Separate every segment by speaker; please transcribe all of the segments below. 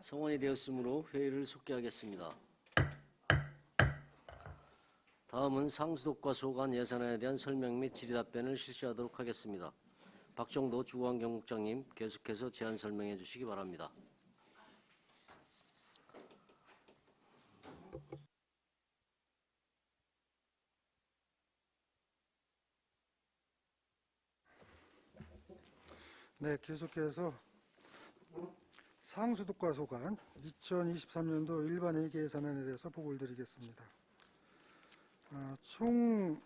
Speaker 1: 성원이 되었으므로 회의를 속기하겠습니다. 다음은 상수독과 소관 예산안에 대한 설명 및 질의답변을 실시하도록 하겠습니다. 박정도 주거환경국장님, 계속해서 제안 설명해 주시기 바랍니다.
Speaker 2: 네, 계속해서 상수독과 소관 2023년도 일반회계 예산안에 대해서 보고를 드리겠습니다. 총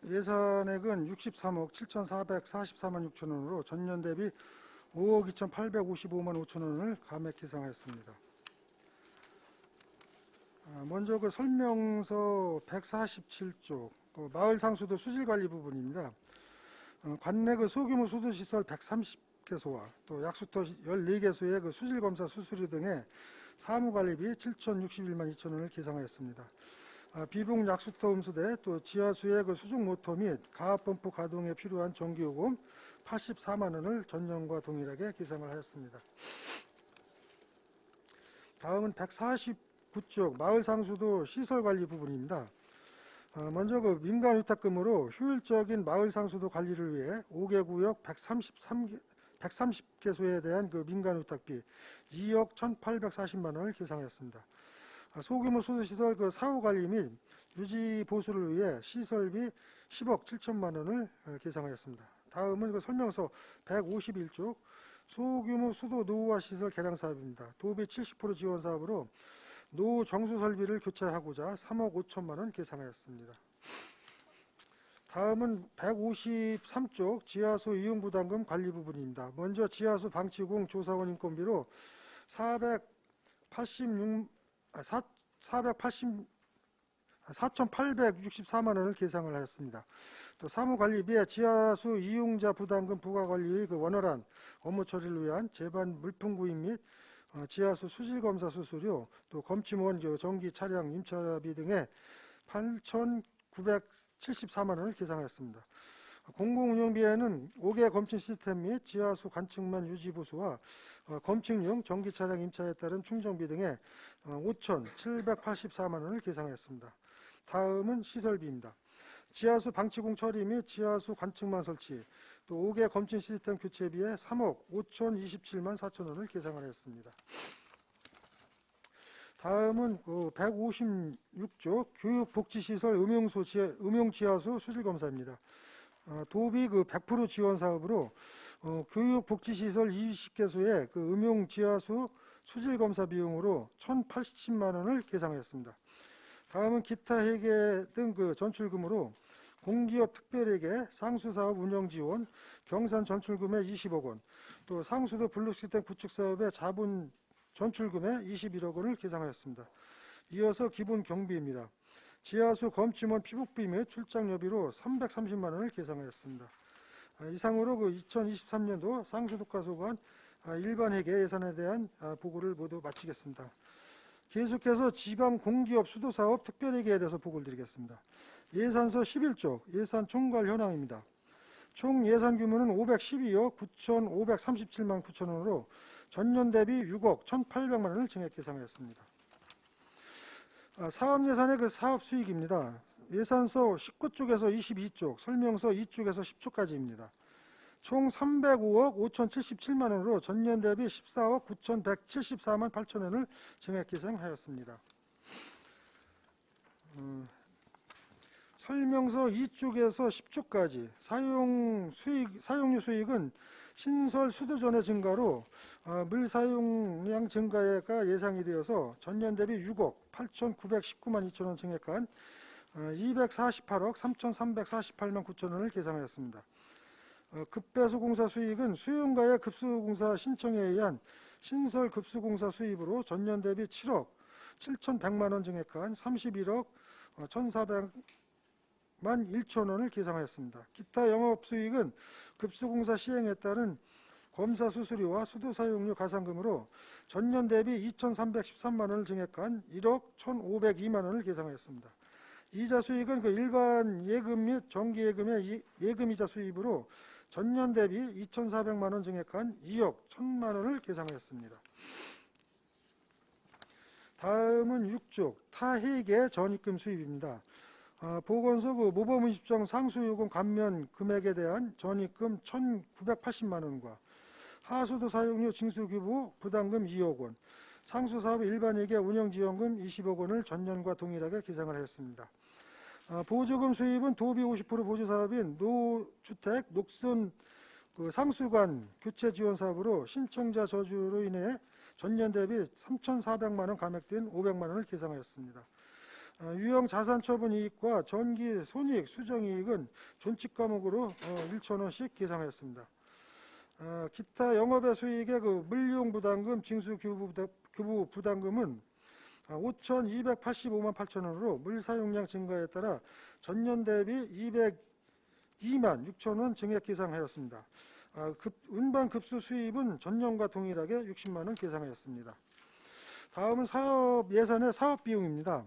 Speaker 2: 예산액은 63억 7,444만 6천 원으로 전년 대비 5억 2,855만 5천 원을 감액 계상하였습니다. 먼저 그 설명서 147쪽 마을 상수도 수질관리 부분입니다. 관내 그 소규모 수도시설 130개소와 또 약수터 14개소의 그 수질검사 수수료 등의 사무관리비 7,061만 2천 원을 계상하였습니다. 비봉 약수터 음수대 또 지하수의 그 수중 모터 및 가압펌프 가동에 필요한 전기요금 84만 원을 전년과 동일하게 계상을 하였습니다. 다음은 149쪽 마을 상수도 시설관리 부분입니다. 먼저 그 민간위탁금으로 효율적인 마을 상수도 관리를 위해 5개 구역 130개소에 대한 그 민간위탁비 2억 1,840만 원을 계상하였습니다. 소규모 수도시설 그 사후관리 및 유지 보수를 위해 시설비 10억 7천만 원을 계상하였습니다. 다음은 그 설명서 151쪽 소규모 수도 노후화 시설 개량 사업입니다. 도비 70% 지원 사업으로 노후 정수 설비를 교체하고자 3억 5천만 원 계상하였습니다. 다음은 153쪽 지하수 이용부담금 관리 부분입니다. 먼저 지하수 방치공 조사원 인건비로 4,864만 원을 계상을 하였습니다. 또 사무관리비에 지하수 이용자 부담금 부과관리의 그 원활한 업무 처리를 위한 제반 물품 구입 및 지하수 수질검사 수수료, 또 검침원 전기 차량 임차비 등의 8,974만 원을 계상하였습니다. 공공운영비에는 5개 검침 시스템 및 지하수 관측만 유지 보수와 검측용 전기 차량 임차에 따른 충전비 등의 5,784만 원을 계상하였습니다. 다음은 시설비입니다. 지하수 방치공 처리 및 지하수 관측만 설치, 또 5개 검침 시스템 교체비에 3억 5,027만 4천 원을 계상을 했습니다. 다음은 그 156조 교육복지시설 음용지하수 수질검사입니다. 도비 그 100% 지원 사업으로 교육복지시설 20개소의 그 음용지하수 수질검사 비용으로 1,080만 원을 계상했습니다. 다음은 기타 회계 등 그 전출금으로 공기업 특별회계 상수사업 운영지원 경산 전출금의 20억 원, 또 상수도 블록시스템 구축사업의 자본 전출금의 21억 원을 계상하였습니다. 이어서 기본 경비입니다. 지하수 검침원 피복비 및 출장료비로 330만 원을 계상하였습니다. 이상으로 그 2023년도 상수독과 소관 일반회계 예산에 대한 보고를 모두 마치겠습니다. 계속해서 지방공기업 수도사업 특별회계에 대해서 보고를 드리겠습니다. 예산서 11쪽 예산 총괄 현황입니다. 총 예산 규모는 512억 9,537만 9천 원으로 전년 대비 6억 1,800만 원을 증액 계상하였습니다. 사업 예산의 그 사업 수익입니다. 예산서 19쪽에서 22쪽, 설명서 2쪽에서 10쪽까지입니다. 총 305억 5,077만 원으로 전년 대비 14억 9,174만 8천 원을 증액 계상하였습니다. 설명서 2쪽에서 10쪽까지 사용료 수익은 신설 수도전의 증가로 물 사용량 증가가 예상이 되어서 전년 대비 6억 8,919만 2천 원 증액한 248억 3,348만 9천 원을 계상하였습니다. 급배수공사 수익은 수용가의 급수공사 신청에 의한 신설 급수공사 수입으로 전년 대비 7억 7,100만 원 증액한 31억 1,400만 1천 원을 계상하였습니다. 기타 영업수익은 급수공사 시행에 따른 검사 수수료와 수도 사용료 가산금으로 전년 대비 2,313만 원을 증액한 1억 1,502만 원을 계상하였습니다. 이자 수익은 그 일반 예금 및 정기예금의 예금이자 수입으로 전년 대비 2,400만 원 증액한 2억 1,000만 원을 계상하였습니다. 다음은 6쪽 타회계 전입금 수입입니다. 보건소 모범의식정 상수요금 감면 금액에 대한 전입금 1,980만 원과 하수도 사용료 징수기부 부담금 2억 원, 상수사업 일반회계 운영지원금 20억 원을 전년과 동일하게 기상을 했습니다. 보조금 수입은 도비 50% 보조사업인 노주택 녹슨 상수관 교체 지원 사업으로 신청자 저주로 인해 전년 대비 3,400만 원 감액된 500만 원을 계상하였습니다. 유형 자산 처분 이익과 전기 손익 수정 이익은 존칙 과목으로 1,000원씩 계상하였습니다. 기타 영업의 수익의 물용 부담금 징수 규부 부담금은 5,285만 8천 원으로 물 사용량 증가에 따라 전년 대비 202만 6천 원 증액 계상하였습니다. 운반 급수 수입은 전년과 동일하게 60만 원 계상하였습니다. 다음은 사업 예산의 사업 비용입니다.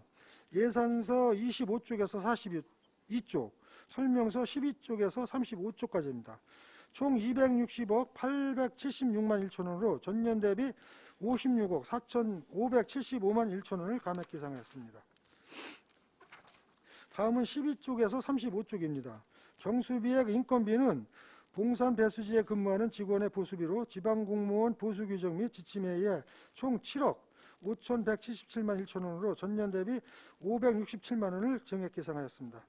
Speaker 2: 예산서 25쪽에서 42쪽, 설명서 12쪽에서 35쪽까지입니다. 총 260억 876만 1천 원으로 전년 대비 56억 4,575만 1천 원을 감액 계상하였습니다. 다음은 12쪽에서 35쪽입니다. 정수비액 인건비는 봉산 배수지에 근무하는 직원의 보수비로 지방공무원 보수규정 및 지침에 의해 총 7억 5,177만 1천 원으로 전년 대비 567만 원을 증액 계상하였습니다.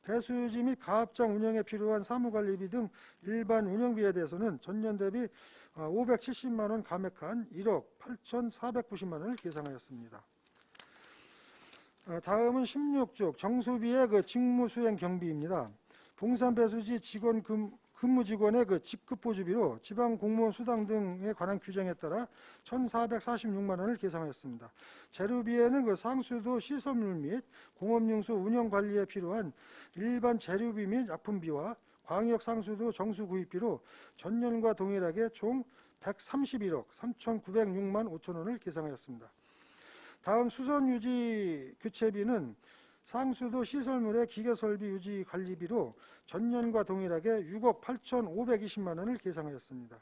Speaker 2: 배수지 및 가압장 운영에 필요한 사무관리비 등 일반 운영비에 대해서는 전년 대비 570만 원 감액한 1억 8,490만 원을 계상하였습니다. 다음은 16쪽 정수비의 직무수행 경비입니다. 봉산배수지 직원 근무 직원의 직급보조비로 지방공무원 수당 등에 관한 규정에 따라 1,446만 원을 계상하였습니다. 재료비에는 상수도 시설물 및 공업용수 운영관리에 필요한 일반 재료비 및 약품비와 광역상수도 정수구입비로 전년과 동일하게 총 131억 3,906만 5천 원을 계상하였습니다. 다음 수선유지 교체비는 상수도 시설물의 기계설비 유지 관리비로 전년과 동일하게 6억 8,520만 원을 계상하였습니다.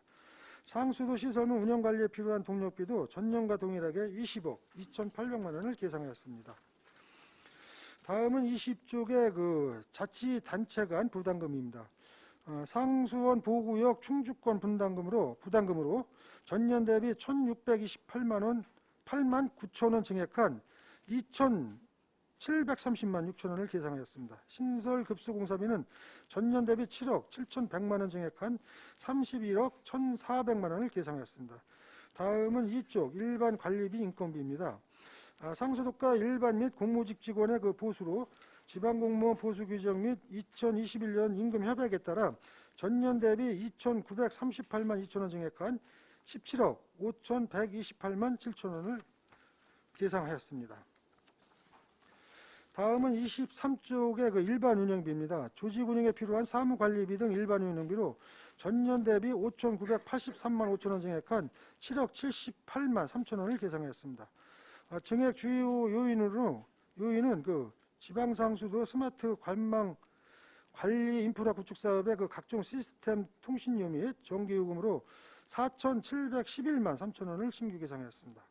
Speaker 2: 상수도 시설물 운영관리에 필요한 동력비도 전년과 동일하게 20억 2,800만 원을 계상하였습니다. 다음은 20쪽의 자치단체 간 부담금입니다. 상수원 보구역 충주권 부담금으로 전년 대비 1,628만 9천 원 증액한 2,730만 6천 원을 계상하였습니다. 신설급수공사비는 전년 대비 7억 7,100만 원 증액한 31억 1,400만 원을 계상하였습니다. 다음은 이쪽 일반 관리비 인건비입니다. 상소득과 일반 및 공무직 직원의 보수로 지방공무원 보수규정 및 2021년 임금 협약에 따라 전년 대비 2,938만 2천 원 증액한 17억 5,128만 7천 원을 계상하였습니다. 다음은 23쪽의 일반 운영비입니다. 조직 운영에 필요한 사무관리비 등 일반 운영비로 전년 대비 5,983만 5천 원 증액한 7억 78만 3천 원을 계상하였습니다. 증액 주요 요인은 지방상수도 스마트 관망 관리 인프라 구축 사업의 각종 시스템 통신료 및 전기요금으로 4,711만 3천 원을 신규 계상하였습니다.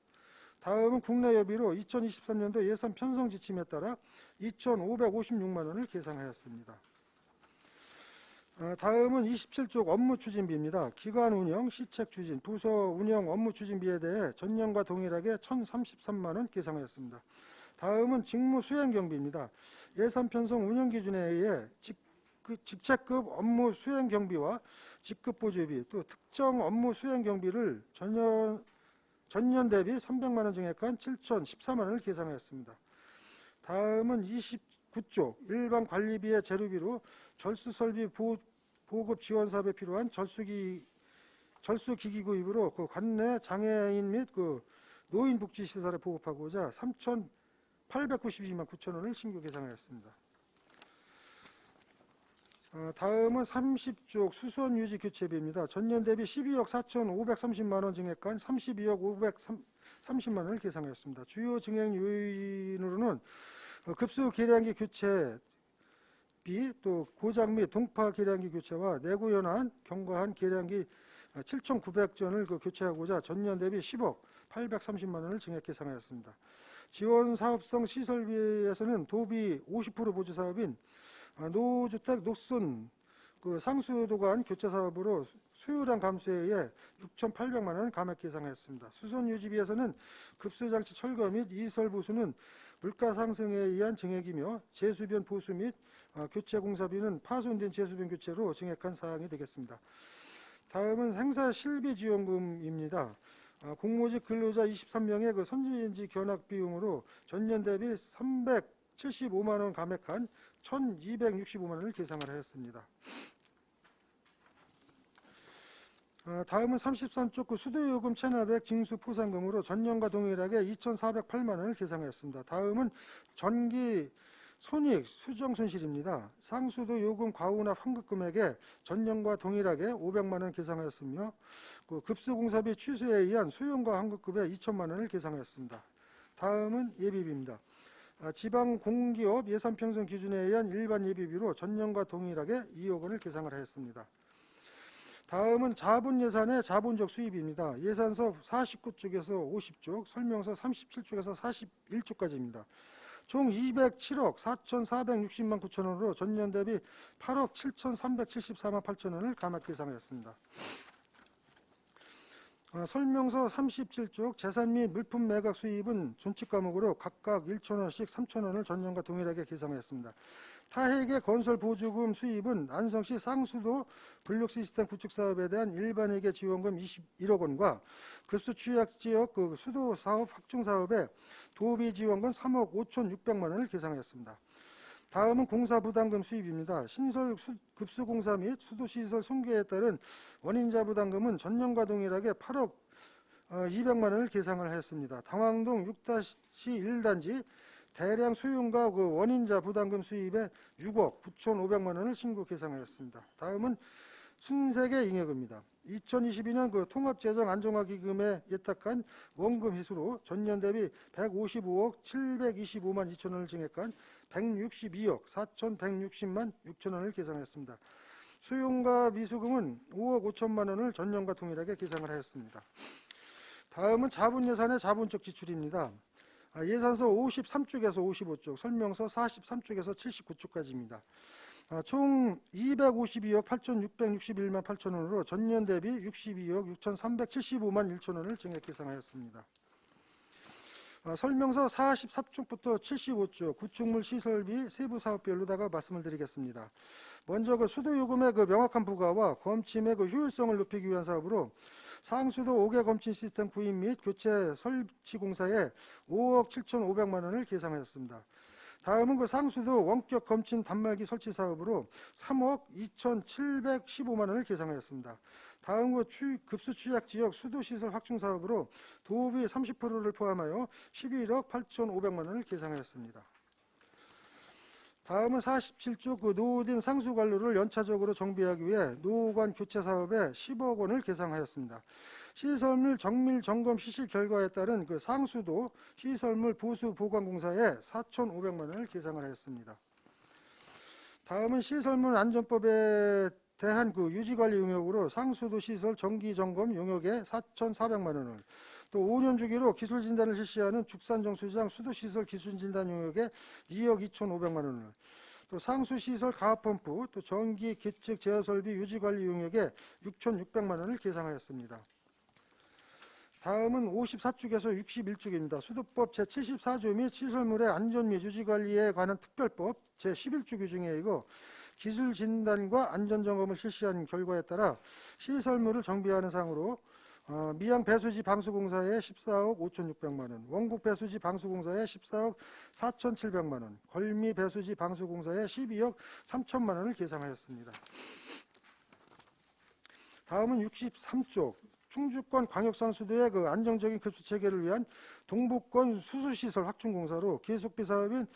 Speaker 2: 다음은 국내 여비로 2023년도 예산 편성 지침에 따라 2,556만 원을 계상하였습니다. 다음은 27쪽 업무 추진비입니다. 기관 운영, 시책 추진, 부서 운영 업무 추진비에 대해 전년과 동일하게 1,033만 원 계상하였습니다. 다음은 직무 수행 경비입니다. 예산 편성 운영 기준에 의해 직책급 업무 수행 경비와 직급 보조비 또 특정 업무 수행 경비를 전년 대비 300만 원 증액한 7,014만 원을 계상하였습니다. 다음은 29쪽 일반 관리비의 재료비로 절수설비 보급 지원 사업에 필요한 절수기기 구입으로 관내 장애인 및 노인복지시설에 보급하고자 3,892만 9천 원을 신규 계상하였습니다. 다음은 30쪽 수선유지 교체비입니다. 전년 대비 12억 4,530만 원 증액한 32억 530만 원을 계상하였습니다. 주요 증액 요인으로는 급수 계량기 교체비, 또 고장 및 동파 계량기 교체와 내구연한 경과한 계량기 7,900전을 교체하고자 전년 대비 10억 830만 원을 증액 계상하였습니다. 지원사업성 시설비에서는 도비 50% 보조 사업인 노주택 녹슨 상수도관 교체 사업으로 수요량 감소에 의해 6,800만 원 감액 예상하였습니다. 수선 유지비에서는 급수장치 철거 및 이설 보수는 물가 상승에 의한 증액이며 제수변 보수 및 교체 공사비는 파손된 제수변 교체로 증액한 사항이 되겠습니다. 다음은 행사 실비 지원금입니다. 공모직 근로자 23명의 선진지 견학 비용으로 전년 대비 375만 원 감액한 1,265만 원을 계상을 하였습니다. 다음은 33쪽 수도요금 체납액 징수 포상금으로 전년과 동일하게 2,408만 원을 계상하였습니다. 다음은 전기 손익 수정 손실입니다. 상수도 요금 과후납 환급금액에 전년과 동일하게 500만 원 계상하였으며 급수공사비 취소에 의한 수용과 환급금에 2천만 원을 계상하였습니다. 다음은 예비비입니다. 지방 공기업 예산 편성 기준에 의한 일반 예비비로 전년과 동일하게 2억 원을 계상을 하였습니다. 다음은 자본 예산의 자본적 수입입니다. 예산서 49쪽에서 50쪽, 설명서 37쪽에서 41쪽까지입니다. 총 207억 4,460만 9천 원으로 전년 대비 8억 7,374만 8천 원을 감액 계상하였습니다. 설명서 37쪽 재산 및 물품 매각 수입은 존칙 과목으로 각각 1,000원씩 3,000원을 전년과 동일하게 계상하였습니다. 타핵의 건설 보조금 수입은 안성시 쌍수도 블록 시스템 구축 사업에 대한 일반회계 지원금 21억 원과 급수 취약 지역 수도 사업 확충 사업에 도비 지원금 3억 5,600만 원을 계상하였습니다. 다음은 공사 부담금 수입입니다. 신설 급수 공사 및 수도 시설 손괴에 따른 원인자 부담금은 전년과 동일하게 8억 200만 원을 계상을 하였습니다. 당황동 6-1단지 대량 수용과 원인자 부담금 수입에 6억 9,500만 원을 신고 계상하였습니다. 다음은 순세계 잉여금입니다. 2022년 통합재정 안정화기금에 예탁한 원금 회수로 전년 대비 155억 725만 2천 원을 증액한 162억 4,160만 6천 원을 계상하였습니다. 수용과 미수금은 5억 5천만 원을 전년과 동일하게 계상을 하였습니다. 다음은 자본예산의 자본적 지출입니다. 예산서 53쪽에서 55쪽, 설명서 43쪽에서 79쪽까지입니다. 총 252억 8,661만 8천 원으로 전년 대비 62억 6,375만 1천 원을 증액 계상하였습니다. 설명서 44쪽부터 75쪽 구축물 시설비 세부 사업별로다가 말씀을 드리겠습니다. 먼저 수도요금의 명확한 부과와 검침의 효율성을 높이기 위한 사업으로 상수도 5개 검침 시스템 구입 및 교체 설치 공사에 5억 7,500만 원을 계상하였습니다. 다음은 상수도 원격 검침 단말기 설치 사업으로 3억 2,715만 원을 계상하였습니다. 다음 급수 취약 지역 수도시설 확충 사업으로 도비 30%를 포함하여 11억 8,500만 원을 계상하였습니다. 다음은 47쪽 노후된 상수관로를 연차적으로 정비하기 위해 노후관 교체 사업에 10억 원을 계상하였습니다. 시설물 정밀 점검 실시 결과에 따른 상수도 시설물 보수 보관 공사에 4,500만 원을 계상을 하였습니다. 다음은 시설물 안전법에 대한 유지관리 용역으로 상수도 시설 정기 점검 용역에 4,400만 원을, 또 5년 주기로 기술 진단을 실시하는 죽산정수장 수도시설 기술 진단 용역에 2억 2,500만 원을, 또 상수시설 가압펌프, 또 전기 계측 제어 설비 유지관리 용역에 6,600만 원을 계상하였습니다. 다음은 54쪽에서 61쪽입니다. 수도법 제74조 및 시설물의 안전 및 유지관리에 관한 특별법 제11조 규정에 의거 기술 진단과 안전점검을 실시한 결과에 따라 시설물을 정비하는 상으로 미양 배수지 방수공사에 14억 5,600만 원, 원국 배수지 방수공사에 14억 4,700만 원, 걸미 배수지 방수공사에 12억 3천만 원을 계상하였습니다. 다음은 63쪽 충주권 광역상수도의 안정적인 급수체계를 위한 동북권 수수시설 확충공사로 계속비 사업인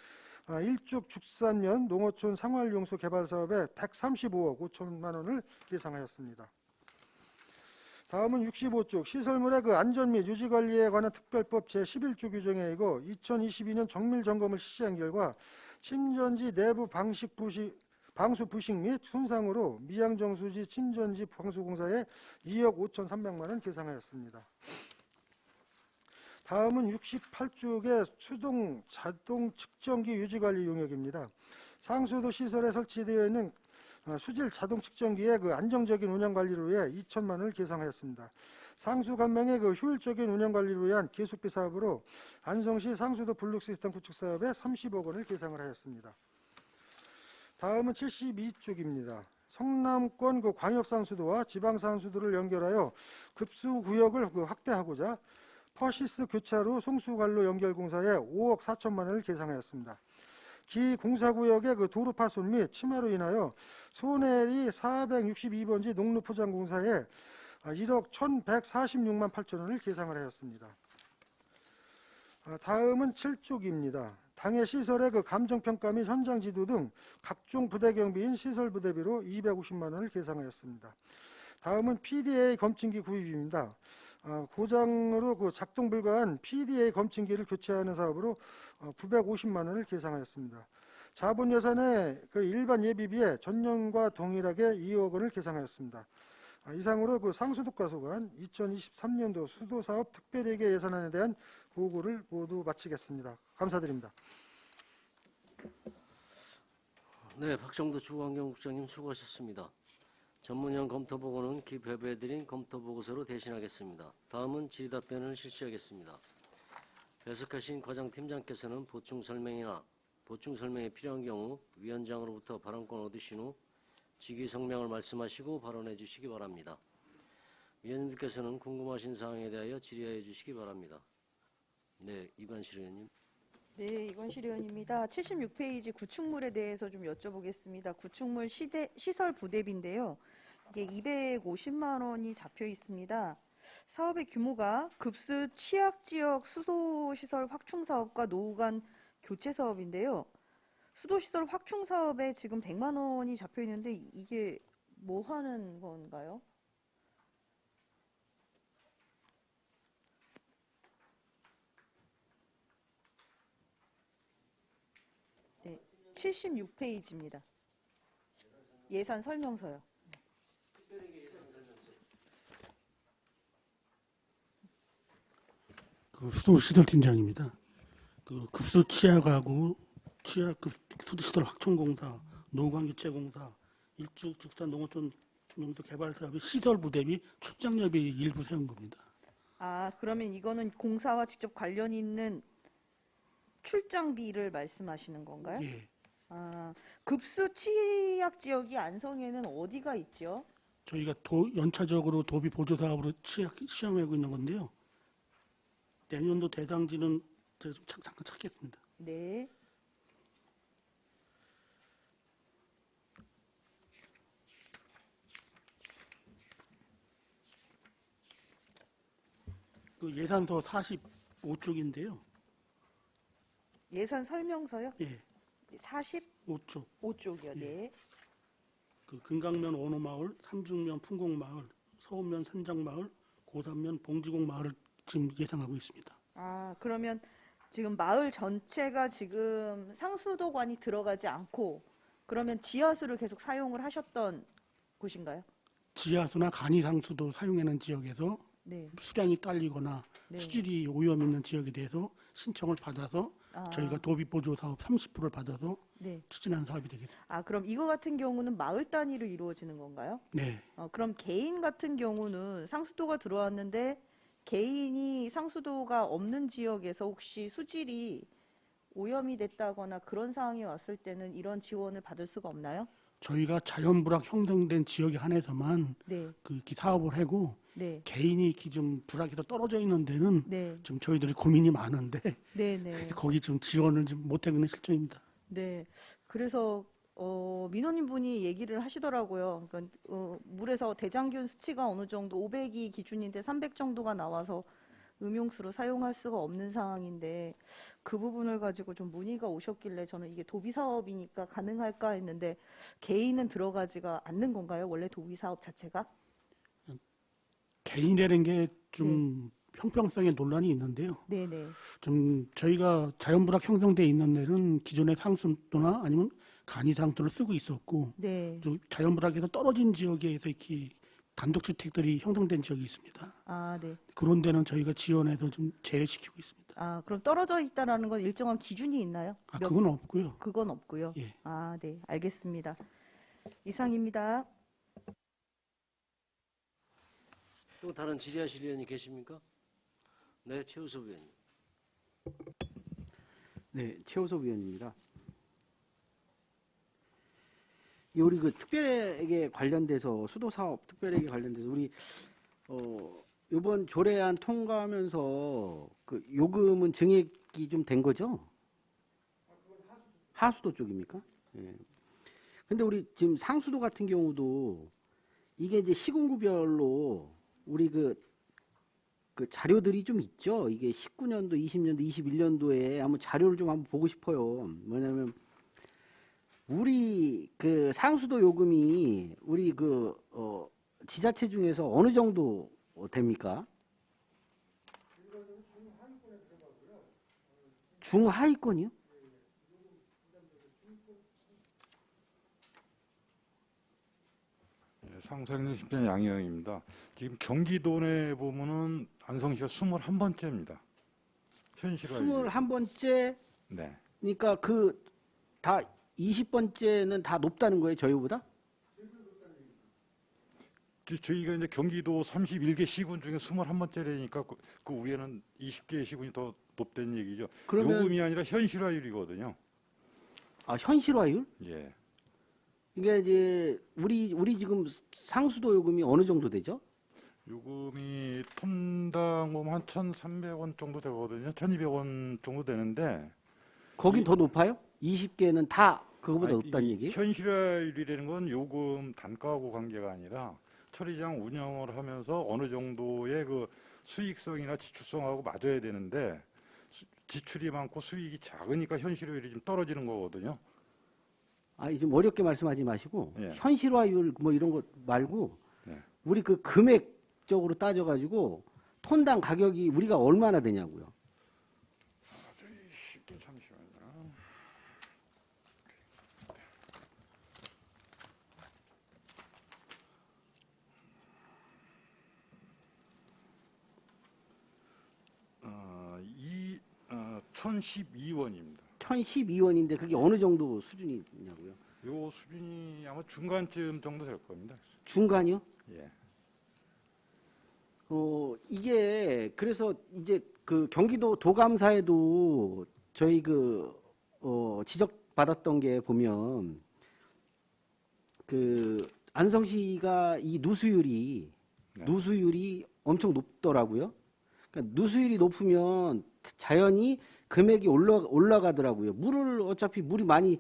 Speaker 2: 일죽 죽산면 농어촌 생활용수 개발 사업에 135억 5천만 원을 계상하였습니다. 다음은 65쪽 시설물의 안전 및 유지관리에 관한 특별법 제11조 규정에 의거 2022년 정밀점검을 실시한 결과 침전지 내부 방수 부식 및 손상으로 미양정수지 침전지 방수공사에 2억 5,300만 원 계상하였습니다. 다음은 68쪽의 수동 자동 측정기 유지관리 용역입니다. 상수도 시설에 설치되어 있는 수질 자동 측정기의 그 안정적인 운영 관리를 위해 2천만 원을 계상하였습니다. 상수 관망의 그 효율적인 운영 관리를 위한 계속비 사업으로 안성시 상수도 블록 시스템 구축 사업에 30억 원을 계상을 하였습니다. 다음은 72쪽입니다. 성남권 그 광역상수도와 지방상수도를 연결하여 급수구역을 그 확대하고자 퍼시스 교차로 송수관로 연결공사에 5억 4천만 원을 계상하였습니다. 기 공사구역의 그 도로 파손 및 침하로 인하여 손해리 462번지 농로포장공사에 1억 1,146만 8천 원을 계상을 하였습니다. 다음은 7쪽입니다. 당해 시설의 그 감정평가 및 현장 지도 등 각종 부대 경비인 시설 부대비로 250만 원을 계상하였습니다. 다음은 PDA 검침기 구입입니다. 고장으로 그 작동 불가한 PDA 검침기를 교체하는 사업으로 950만 원을 계상하였습니다. 자본 예산의 그 일반 예비비에 전년과 동일하게 2억 원을 계상하였습니다. 이상으로 그 상수도과 소관 2023년도 수도사업 특별회계 예산안에 대한 보고를 모두 마치겠습니다. 감사드립니다.
Speaker 1: 네, 박정도 주관경국장님 수고하셨습니다. 전문위원 검토보고는 기배부해드린 검토보고서로 대신하겠습니다. 다음은 질의답변을 실시하겠습니다. 배석하신 과장팀장께서는 보충 설명이 필요한 경우 위원장으로부터 발언권 얻으신 후 직위 성명을 말씀하시고 발언해 주시기 바랍니다. 위원님들께서는 궁금하신 사항에 대하여 질의해 주시기 바랍니다. 네, 이관실 의원님.
Speaker 3: 네, 이관실 의원입니다. 76페이지 구축물에 대해서 좀 여쭤보겠습니다. 구축물 시설 부대비인데요. 이게 250만 원이 잡혀 있습니다. 사업의 규모가 급수 취약지역 수도시설 확충 사업과 노후 간 교체 사업인데요. 수도시설 확충 사업에 지금 100만 원이 잡혀 있는데 이게 뭐 하는 건가요? 네, 76페이지입니다. 예산 설명서요.
Speaker 4: 그 수도시설팀장입니다. 그 급수 취약하고 취약급 수도시설 확충공사, 노후관교체공사, 일주축산 농어촌 용도 개발 사업의 시설 부대비 출장료비 일부 세운 겁니다.
Speaker 3: 아, 그러면 이거는 공사와 직접 관련이 있는 출장비를 말씀하시는 건가요?
Speaker 4: 예,
Speaker 3: 아, 급수 취약 지역이 안성에는 어디가 있죠?
Speaker 4: 저희가 연차적으로 도비 보조 사업으로 시행하고 있는 건데요. 내년도 대상지는 제가 좀 잠깐 찾겠습니다.
Speaker 3: 네.
Speaker 4: 그 예산서 45쪽인데요.
Speaker 3: 예산 설명서요?
Speaker 4: 예,
Speaker 3: 45쪽이요.
Speaker 4: 5쪽. 예.
Speaker 3: 네.
Speaker 4: 그 금강면 원호마을, 삼중면 풍곡마을, 서운면 산장마을, 고산면 봉지곡 마을을 지금 예상하고 있습니다.
Speaker 3: 아, 그러면 지금 마을 전체가 지금 상수도관이 들어가지 않고 그러면 지하수를 계속 사용을 하셨던 곳인가요?
Speaker 4: 지하수나 간이상수도 사용하는 지역에서
Speaker 3: 네.
Speaker 4: 수량이 딸리거나
Speaker 3: 네.
Speaker 4: 수질이 오염 있는 지역에 대해서 신청을 받아서
Speaker 3: 아,
Speaker 4: 저희가 도비보조 사업 30%를 받아서
Speaker 3: 네.
Speaker 4: 추진한 사업이 되겠습니다.
Speaker 3: 아, 그럼 이거 같은 경우는 마을 단위로 이루어지는 건가요?
Speaker 4: 네,
Speaker 3: 그럼 개인 같은 경우는 상수도가 들어왔는데 개인이 상수도가 없는 지역에서 혹시 수질이 오염이 됐다거나 그런 상황이 왔을 때는 이런 지원을 받을 수가 없나요?
Speaker 4: 저희가 자연불악 형성된 지역에 한해서만
Speaker 3: 네,
Speaker 4: 그 사업을 하고
Speaker 3: 네,
Speaker 4: 개인이 좀 불악에서 떨어져 있는 데는
Speaker 3: 네,
Speaker 4: 지금 저희들이 고민이 많은데
Speaker 3: 네, 네,
Speaker 4: 그래서 거기 좀 지원을 좀 못하고 있는 실정입니다.
Speaker 3: 네. 그래서 민원인 분이 얘기를 하시더라고요. 그러니까 물에서 대장균 수치가 어느 정도 500이 기준인데 300 정도가 나와서 음용수로 사용할 수가 없는 상황인데 그 부분을 가지고 좀 문의가 오셨길래 저는 이게 도비 사업이니까 가능할까 했는데 개인은 들어가지가 않는 건가요? 원래 도비 사업 자체가?
Speaker 4: 개인이라는 게 좀 형평성에 논란이 있는데요.
Speaker 3: 네네.
Speaker 4: 좀 저희가 자연불악 형성돼 있는 데는 기존의 상수도나 아니면 간이상수도를 쓰고 있었고
Speaker 3: 네.
Speaker 4: 좀 자연불악에서 떨어진 지역에서 이렇게 단독주택들이 형성된 지역이 있습니다.
Speaker 3: 아, 네.
Speaker 4: 그런 데는 저희가 지원해서 좀 제외시키고 있습니다.
Speaker 3: 아, 그럼 떨어져 있다라는 건 일정한 기준이 있나요?
Speaker 4: 그건 없고요.
Speaker 3: 그건 없고요.
Speaker 4: 예.
Speaker 3: 아, 네. 알겠습니다. 이상입니다.
Speaker 1: 또 다른 질의하실 의원이 계십니까? 네, 최우섭 의원님.
Speaker 5: 네, 최우섭 의원입니다. 우리 그 특별회계 관련돼서 수도 사업 특별회계 관련돼서 우리 이번 조례안 통과하면서 그 요금은 증액이 좀 된 거죠? 하수도 쪽입니까? 예. 근데 우리 지금 상수도 같은 경우도 이게 이제 시군구별로 우리 그 자료들이 좀 있죠. 이게 19년도, 20년도, 21년도에 한번 자료를 좀 한번 보고 싶어요. 뭐냐면 우리 그 상수도 요금이 우리 지자체 중에서 어느 정도 됩니까? 중하위권이요?
Speaker 6: 상생리 심장 양희영입니다. 지금 경기도 내 보면은 안성시가 21번째입니다. 현실화.
Speaker 5: 21번째,
Speaker 6: 네.
Speaker 5: 그러니까 다 20번째는 다 높다는 거예요, 저희보다?
Speaker 6: 저희가 이제 경기도 31개 시군 중에 21번째라니까 그 위에는 20개의 시군이 더 높다는 얘기죠.
Speaker 5: 그러면-
Speaker 6: 요금이 아니라 현실화율이거든요.
Speaker 5: 아, 현실화율?
Speaker 6: 예.
Speaker 5: 이게 이제 우리 지금 상수도 요금이 어느 정도 되죠?
Speaker 6: 요금이 톤당 보면 한 1,300원 정도 되거든요. 1,200원 정도 되는데
Speaker 5: 거긴 더 높아요? 20개는 다 그거보다
Speaker 6: 아니,
Speaker 5: 높다는
Speaker 6: 이
Speaker 5: 얘기?
Speaker 6: 현실화율이라는 건 요금 단가하고 관계가 아니라 처리장 운영을 하면서 어느 정도의 그 수익성이나 지출성하고 맞아야 되는데 지출이 많고 수익이 작으니까 현실화율이 좀 떨어지는 거거든요.
Speaker 5: 좀 어렵게 말씀하지 마시고
Speaker 6: 예.
Speaker 5: 현실화율 뭐 이런 거 말고
Speaker 6: 예.
Speaker 5: 우리 그 금액적으로 따져가지고 톤당 가격이 우리가 얼마나 되냐고요.
Speaker 6: 잠시만요. 이 1,012원입니다.
Speaker 5: 1,012원인데 그게 어느 정도 수준이냐고요.
Speaker 6: 요 수준이 아마 중간쯤 정도 될 겁니다.
Speaker 5: 중간이요?
Speaker 6: 예.
Speaker 5: 이게 그래서 이제 그 경기도 도감사에도 저희 지적받았던 게 보면 그 안성시가 이 누수율이
Speaker 6: 네.
Speaker 5: 누수율이 엄청 높더라고요. 그러니까 누수율이 높으면 자연히 금액이 올라가더라고요. 물이 많이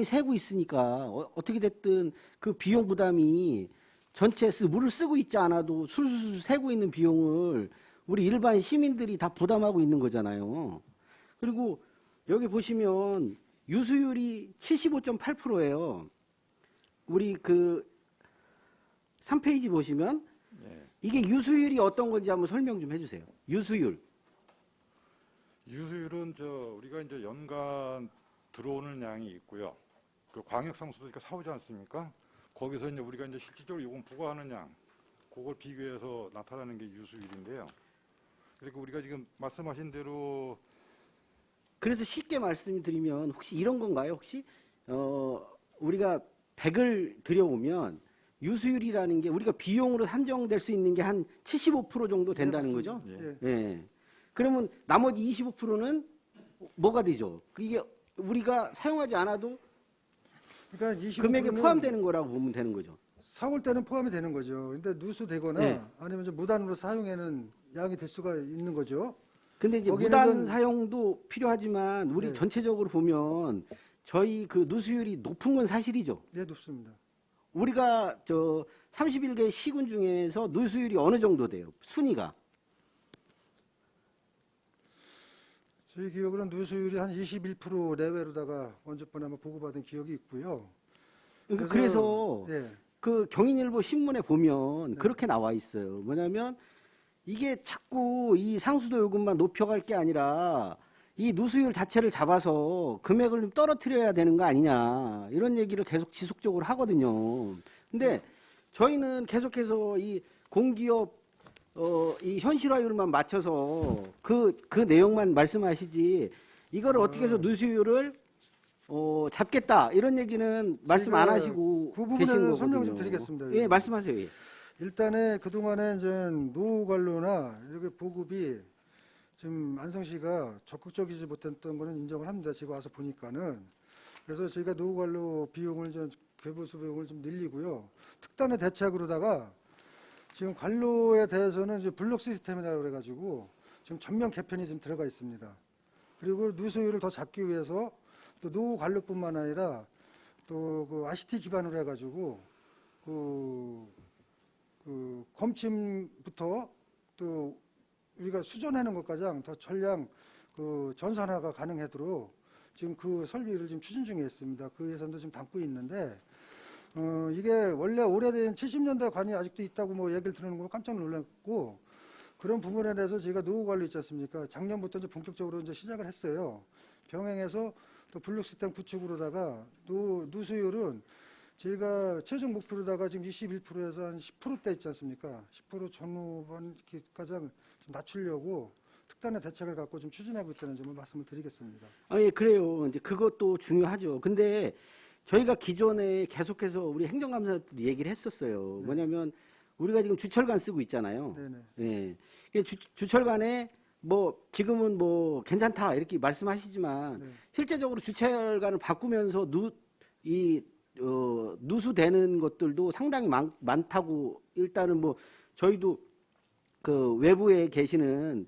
Speaker 5: 새고 있으니까 어떻게 됐든 그 비용 부담이 전체 물을 쓰고 있지 않아도 술술 새고 있는 비용을 우리 일반 시민들이 다 부담하고 있는 거잖아요. 그리고 여기 보시면 유수율이 75.8%예요. 우리 3페이지 보시면
Speaker 6: 예.
Speaker 5: 이게 유수율이 어떤 건지 한번 설명 좀 해주세요. 유수율.
Speaker 6: 유수율은 우리가 이제 연간 들어오는 양이 있고요. 그 광역 상수도니까 사오지 않습니까? 거기서 이제 우리가 이제 실질적으로 요금 부과하는 양, 그걸 비교해서 나타나는 게 유수율인데요. 그리고 우리가 지금 말씀하신 대로
Speaker 5: 그래서 쉽게 말씀드리면 혹시 이런 건가요? 혹시 우리가 100을 들여오면 유수율이라는 게 우리가 비용으로 산정될 수 있는 게 한 75% 정도 된다는 거죠?
Speaker 6: 예.
Speaker 5: 예. 그러면 나머지 25%는 뭐가 되죠? 이게 우리가 사용하지 않아도
Speaker 2: 그러니까 25%
Speaker 5: 금액에 포함되는 거라고 보면 되는 거죠.
Speaker 2: 사올 때는 포함이 되는 거죠. 근데 누수되거나
Speaker 5: 네.
Speaker 2: 아니면 좀 무단으로 사용에는 양이 될 수가 있는 거죠.
Speaker 5: 근데 이제
Speaker 2: 거기는
Speaker 5: 무단
Speaker 2: 좀-
Speaker 5: 사용도 필요하지만 우리
Speaker 2: 네.
Speaker 5: 전체적으로 보면 저희 그 누수율이 높은 건 사실이죠.
Speaker 2: 네, 높습니다.
Speaker 5: 우리가 31개 시군 중에서 누수율이 어느 정도 돼요? 순위가.
Speaker 2: 저희 기억으로는 누수율이 한 21% 내외로다가 언제번에 한번 보고받은 기억이 있고요.
Speaker 5: 그래서
Speaker 2: 예,
Speaker 5: 그 경인일보 신문에 보면 그렇게 나와 있어요. 뭐냐면 이게 자꾸 이 상수도 요금만 높여갈 게 아니라 이 누수율 자체를 잡아서 금액을 좀 떨어뜨려야 되는 거 아니냐 이런 얘기를 계속 지속적으로 하거든요. 근데 저희는 계속해서 이 공기업 이 현실화율만 맞춰서 그 내용만 말씀하시지 이거를 어떻게 해서 누수율을 잡겠다 이런 얘기는 말씀 안 하시고
Speaker 2: 그
Speaker 5: 계신
Speaker 2: 부분에
Speaker 5: 거거든요.
Speaker 2: 설명 좀 드리겠습니다.
Speaker 5: 예, 말씀하세요. 예.
Speaker 2: 일단은 그동안에 이제 노후 관로나 이렇게 보급이 지금 안성시가 적극적이지 못했던 거는 인정을 합니다. 제가 와서 보니까는. 그래서 저희가 노후 관로 비용을 이제 개보수 비용을 좀 늘리고요. 특단의 대책으로다가 지금 관로에 대해서는 이제 블록 시스템이라고 그래가지고 지금 전면 개편이 지금 들어가 있습니다. 그리고 누수율을 더 잡기 위해서 또 노후 관로뿐만 아니라 또 그 ICT 기반으로 해가지고 그 검침부터 또 우리가 수전하는 것까지 더 전량 그 전산화가 가능하도록 지금 그 설비를 지금 추진 중에 있습니다. 그 예산도 지금 담고 있는데 이게 원래 오래된 70년대 관이 아직도 있다고 뭐 얘기를 들은 거 깜짝 놀랐고 그런 부분에 대해서 저희가 노후 관리 있지 않습니까? 작년부터 이제 본격적으로 이제 시작을 했어요. 병행해서 또 블록 시스템 구축으로다가 누수율은 저희가 최종 목표로다가 지금 21%에서 한 10%대 있지 않습니까? 10% 전후반까지 좀 낮추려고 특단의 대책을 갖고 좀 추진하고 있다는 점을 말씀을 드리겠습니다.
Speaker 5: 예, 그래요. 이제 그것도 중요하죠. 근데 저희가 기존에 계속해서 우리 행정감사들이 얘기를 했었어요.
Speaker 2: 네.
Speaker 5: 뭐냐면 우리가 지금 주철관 쓰고 있잖아요.
Speaker 2: 네네.
Speaker 5: 예. 주철관에 뭐 지금은 뭐 괜찮다 이렇게 말씀하시지만
Speaker 2: 네.
Speaker 5: 실제적으로 주철관을 바꾸면서 누수되는 것들도 상당히 많다고 일단은 뭐 저희도 그 외부에 계시는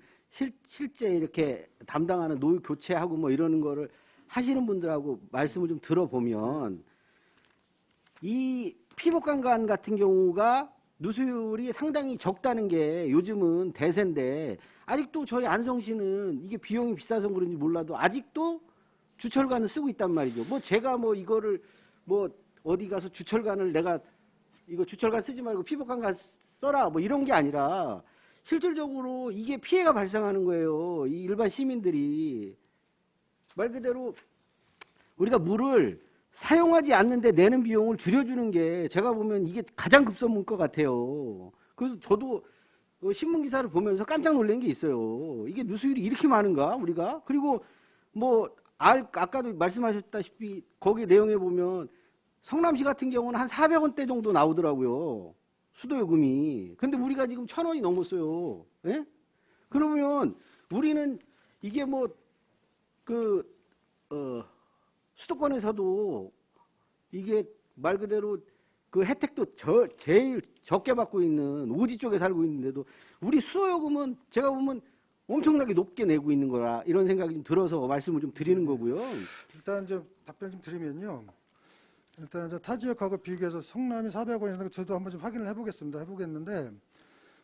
Speaker 5: 실제 이렇게 담당하는 노유 교체하고 뭐 이러는 거를 하시는 분들하고 말씀을 좀 들어보면 이 피복강간 같은 경우가 누수율이 상당히 적다는 게 요즘은 대세인데 아직도 저희 안성시는 이게 비용이 비싸서 그런지 몰라도 아직도 주철관을 쓰고 있단 말이죠. 뭐 제가 뭐 이거를 뭐 어디 가서 주철관을 내가 이거 주철관 쓰지 말고 피복강간 써라 뭐 이런 게 아니라 실질적으로 이게 피해가 발생하는 거예요. 이 일반 시민들이 말 그대로 우리가 물을 사용하지 않는데 내는 비용을 줄여주는 게 제가 보면 이게 가장 급선무일 것 같아요. 그래서 저도 신문 기사를 보면서 깜짝 놀란 게 있어요. 이게 누수율이 이렇게 많은가 우리가? 그리고 뭐 아까도 말씀하셨다시피 거기 내용에 보면 성남시 같은 경우는 한 400원대 정도 나오더라고요. 수도요금이. 근데 우리가 지금 1,000원이 넘었어요. 예? 그러면 우리는 이게 뭐 수도권에서도 이게 말 그대로 그 혜택도 제일 적게 받고 있는 오지 쪽에 살고 있는데도 우리 수도요금은 제가 보면 엄청나게 높게 내고 있는 거라 이런 생각이 좀 들어서 말씀을 좀 드리는 거고요.
Speaker 2: 일단 좀 답변 좀 드리면요. 일단 이제 타 지역하고 비교해서 성남이 400원이라는 저도 한번 좀 확인을 해보겠는데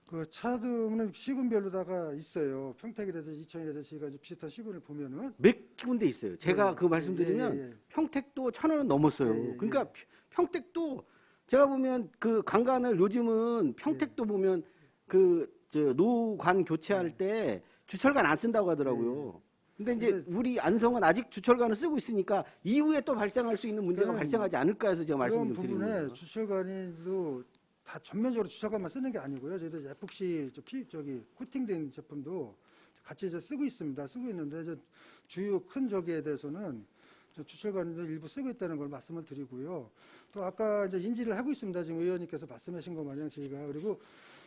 Speaker 2: 그 차등은 시군별로다가 있어요. 평택이라든지 이천이라든지 저희가 이제 비슷한 시군을 보면은
Speaker 5: 몇 군데 있어요. 제가
Speaker 2: 예,
Speaker 5: 그 말씀드리면
Speaker 2: 예.
Speaker 5: 평택도 1,000원은 넘었어요.
Speaker 2: 예.
Speaker 5: 그러니까 평택도 제가 보면 그 관관을 요즘은 평택도 보면 노관 교체할 때 주철관 안 쓴다고 하더라고요. 근데 이제 우리 안성은 아직 주철관을 쓰고 있으니까 이후에 또 발생할 수 있는 문제가 발생하지 않을까 해서 제가 말씀을
Speaker 2: 그런
Speaker 5: 좀 드리는
Speaker 2: 부분에
Speaker 5: 거예요.
Speaker 2: 주철관이도 다 전면적으로 주철관만 쓰는 게 아니고요. 저희도 에폭시 코팅된 제품도 같이 이제 쓰고 있습니다. 쓰고 있는데 이제 주요 큰 저기에 대해서는 주철관도 일부 쓰고 있다는 걸 말씀을 드리고요. 또 아까 이제 인지를 하고 있습니다. 지금 의원님께서 말씀하신 것 마냥 저희가 그리고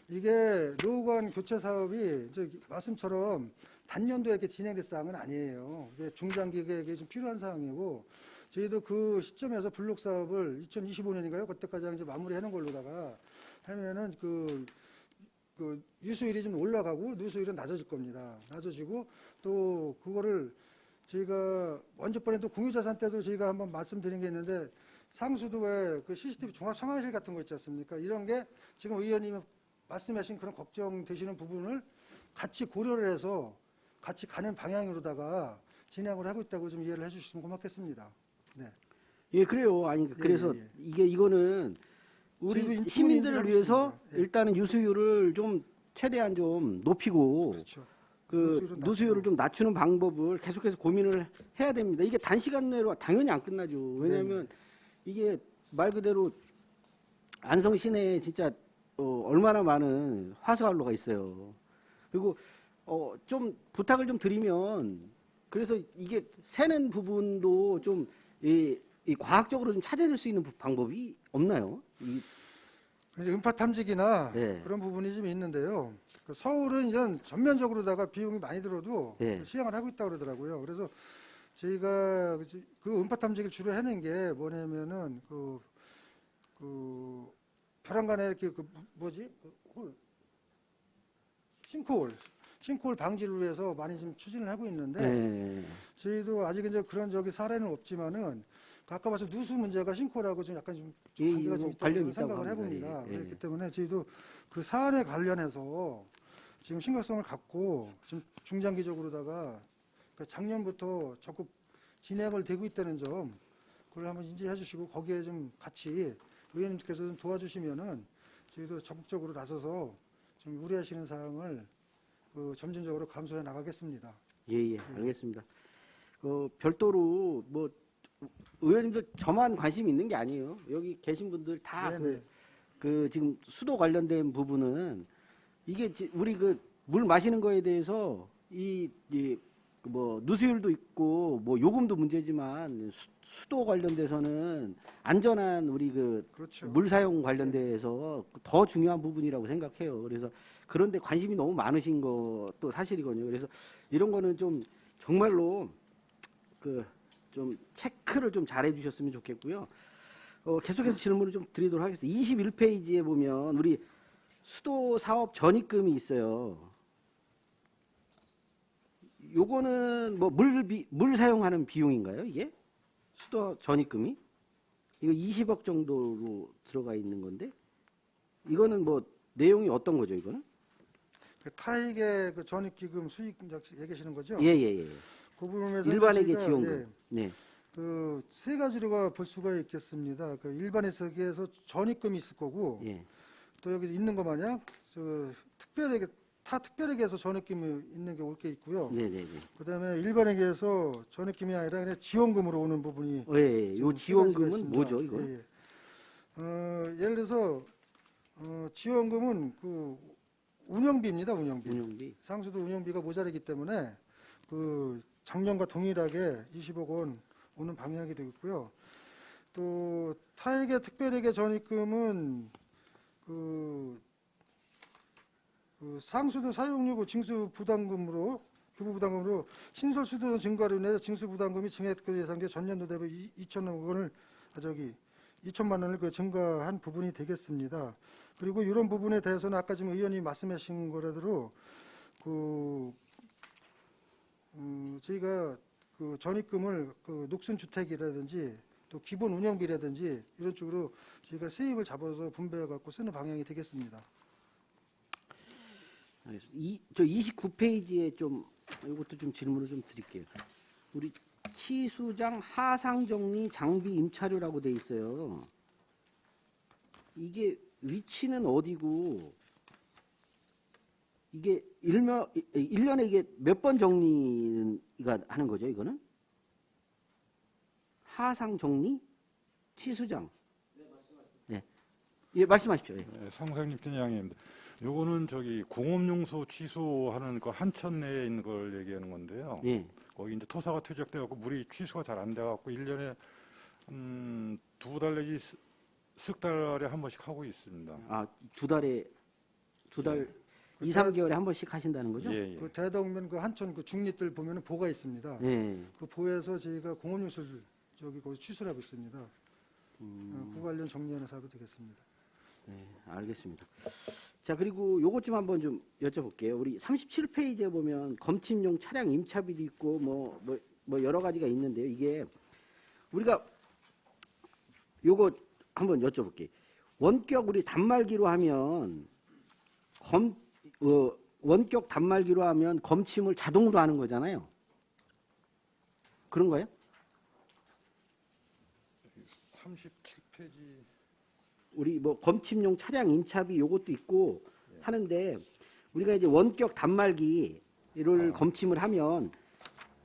Speaker 2: 이게 노후관 교체 사업이 이제 말씀처럼 단년도에 이렇게 진행될 사항은 아니에요. 이게 중장기 계획이 좀 필요한 사항이고 저희도 그 시점에서 블록 사업을 2025년인가요? 그때까지 이제 마무리하는 걸로다가 하면은 그 유수율이 좀 올라가고 누수율은 낮아질 겁니다. 낮아지고 또 그거를 저희가 먼저번에 또 공유자산 때도 저희가 한번 말씀드린 게 있는데 상수도에 그 CCTV 종합 상황실 같은 거 있지 않습니까? 이런 게 지금 의원님이 말씀하신 그런 걱정되시는 부분을 같이 고려를 해서 같이 가는 방향으로다가 진행을 하고 있다고 좀 이해를 해주시면 고맙겠습니다. 네.
Speaker 5: 예, 그래요. 아니 그래서
Speaker 2: 예.
Speaker 5: 이거는
Speaker 2: 저희도
Speaker 5: 우리
Speaker 2: 인지를
Speaker 5: 시민들을
Speaker 2: 하고
Speaker 5: 위해서
Speaker 2: 있습니다. 예.
Speaker 5: 일단은 유수율을 좀 최대한 좀 높이고
Speaker 2: 그렇죠.
Speaker 5: 그 누수율을 좀 낮추는 방법을 계속해서 고민을 해야 됩니다. 이게 단시간 내로 당연히 안 끝나죠. 왜냐하면 이게 말 그대로 안성 시내에 진짜 얼마나 많은 화수활로가 있어요. 그리고 좀 부탁을 좀 드리면, 그래서 이게 새는 부분도 좀 이 과학적으로 좀 찾아낼 수 있는 방법이 없나요?
Speaker 2: 이제 음파 탐지기나
Speaker 5: 네.
Speaker 2: 그런 부분이 좀 있는데요. 그 서울은 이제 전면적으로다가 비용이 많이 들어도
Speaker 5: 네.
Speaker 2: 시행을 하고 있다고 그러더라고요. 그래서 저희가 그 음파 탐지기를 주로 해낸 게 뭐냐면은 그 벼랑간에 이렇게 싱크홀 방지를 위해서 많이 지금 추진을 하고 있는데
Speaker 5: 네.
Speaker 2: 저희도 아직 이제 그런 사례는 없지만은 아까 말씀 누수 문제가 싱크홀하고 좀 약간 좀
Speaker 5: 예,
Speaker 2: 관계가
Speaker 5: 이거
Speaker 2: 좀 있다고
Speaker 5: 관련이 있다고
Speaker 2: 생각을
Speaker 5: 합니다.
Speaker 2: 해봅니다.
Speaker 5: 예, 예.
Speaker 2: 그렇기 때문에 저희도 그 사안에 관련해서 지금 심각성을 갖고 지금 중장기적으로다가 작년부터 적극 진행을 되고 있다는 점 그걸 한번 인지해 주시고 거기에 좀 같이 의원님께서 좀 도와주시면은 저희도 적극적으로 나서서 좀 우려하시는 사항을 점진적으로 감소해 나가겠습니다.
Speaker 5: 예, 알겠습니다. 별도로 뭐 의원님들 저만 관심 있는 게 아니에요. 여기 계신 분들 다
Speaker 2: 네네.
Speaker 5: 그 지금 수도 관련된 부분은 이게 우리 그 물 마시는 거에 대해서 뭐 누수율도 있고 뭐 요금도 문제지만 수도 관련돼서는 안전한 우리
Speaker 2: 그렇죠.
Speaker 5: 물 사용 관련돼서 더 중요한 부분이라고 생각해요. 그래서 그런데 관심이 너무 많으신 것도 사실이거든요. 그래서 이런 거는 좀 정말로 좀 체크를 좀 잘해 주셨으면 좋겠고요. 계속해서 질문을 좀 드리도록 하겠습니다. 21페이지에 보면 우리 수도 사업 전입금이 있어요. 요거는 뭐 물 사용하는 비용인가요, 이게? 수도 전입금이? 이거 20억 정도로 들어가 있는 건데, 이거는 뭐 내용이 어떤 거죠, 이거는?
Speaker 2: 그 타익의 그 전입기금 수익 얘기하시는 거죠?
Speaker 5: 예.
Speaker 2: 그 부분에서
Speaker 5: 일반에게
Speaker 2: 저희가,
Speaker 5: 지원금. 네.
Speaker 2: 그 세 가지로가 볼 수가 있겠습니다. 그 일반에서 전입금이 있을 거고
Speaker 5: 예.
Speaker 2: 또 여기 있는 거 마냥 특별에게서 전입금이 있는 게 올 게 있고요.
Speaker 5: 네네네.
Speaker 2: 그다음에 일반에게서 전입금이 아니라 그냥 지원금으로 오는 부분이
Speaker 5: 예.
Speaker 2: 지금
Speaker 5: 요
Speaker 2: 세 가지가
Speaker 5: 지원금은
Speaker 2: 있습니다.
Speaker 5: 뭐죠, 이거?
Speaker 2: 예, 예. 예를 들어서 지원금은 그 운영비입니다. 운영비.
Speaker 5: 운영비.
Speaker 2: 상수도 운영비가 모자라기 때문에 그 작년과 동일하게 20억 원 오는 방향이 되고 있고요. 또 타액의 특별회계 전입금은 그 상수도 사용료고 징수 부담금으로 교부 부담금으로 신설 수도 증가로 인해서 징수 부담금이 증액 예상돼 전년도 대비 2천만 원을 증가한 부분이 되겠습니다. 그리고 이런 부분에 대해서는 아까 지금 의원이 말씀하신 거라대로 저희가 그 전입금을 녹슨 주택이라든지 또 기본 운영비라든지 이런 쪽으로 저희가 세입을 잡아서 분배해 갖고 쓰는 방향이 되겠습니다.
Speaker 5: 알겠습니다. 저 29페이지에 좀 이것도 좀 질문을 좀 드릴게요. 우리 치수장 하상정리 장비 임차료라고 돼 있어요. 이게 위치는 어디고 이게 1년에 이게 몇 번 정리가 하는 거죠, 이거는? 하상 정리? 치수장. 네, 말씀하십시오. 예, 말씀하십시오. 예.
Speaker 6: 네, 성상님 팀장입니다. 요거는 공업용수 취소하는 그 한천 내에 있는 걸 얘기하는 건데요.
Speaker 5: 예.
Speaker 6: 거기 이제 토사가 퇴적돼갖고 물이 취소가 잘 안 돼갖고 1년에 2달 내지 석 달에 한 번씩 하고 있습니다.
Speaker 5: 아, 두 달, 2, 3개월에 한 번씩 하신다는 거죠?
Speaker 6: 예.
Speaker 2: 그 대덕면 그 한천 그 중립들 보면은 보가 있습니다.
Speaker 5: 예.
Speaker 2: 그 보에서 저희가 공업용수를 거기 취소를 하고 있습니다. 그 관련 정리하는 사업이 되겠습니다.
Speaker 5: 네, 알겠습니다. 자, 그리고 요것 좀 한번 좀 여쭤볼게요. 우리 37페이지에 보면 검침용 차량 임차비도 있고 뭐 여러 가지가 있는데요. 이게 우리가 요거 한번 여쭤볼게요. 원격 우리 단말기로 하면 원격 단말기로 하면 검침을 자동으로 하는 거잖아요. 그런가요?
Speaker 6: 37페이지.
Speaker 5: 우리 뭐 검침용 차량 임차비 요것도 있고 하는데 우리가 이제 원격 단말기를 검침을 하면